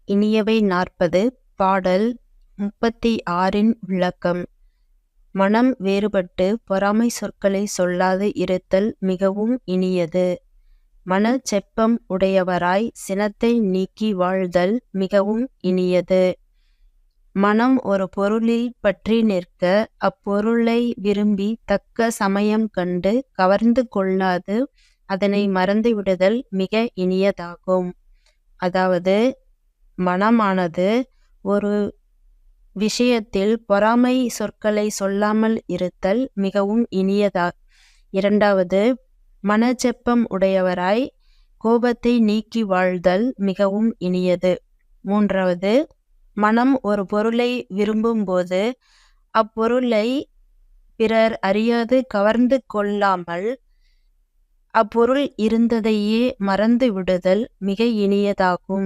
இனியவை 40 பாடல் 36 விளக்கம். மனம் வேறுபட்டு பொறாமை சொற்களை சொல்லாது இருத்தல் மிகவும் இனியது. மனச்செப்பம் உடையவராய் சினத்தை நீக்கி வாழ்தல் மிகவும் இனியது. மனம் ஒரு பொருளில் பற்றி நிற்க அப்பொருளை விரும்பி தக்க சமயம் கண்டு கவர்ந்து கொள்ளாது அதனை மறந்து விடுதல் மிக இனியதாகும். அதாவது மனமானது ஒரு விஷயத்தில் பொறாமை சொற்களை சொல்லாமல் இருத்தல் மிகவும் இனியதா. இரண்டாவது, மனச்செப்பம் உடையவராய் கோபத்தை நீக்கி வாழ்தல் மிகவும் இனியது. மூன்றாவது, மனம் ஒரு பொருளை விரும்பும்போது அப்பொருளை பிறர் அறியாது கவர்ந்து கொள்ளாமல் அப்பொருள் இருந்ததையே மறந்து விடுதல் மிக இனியதாகும்.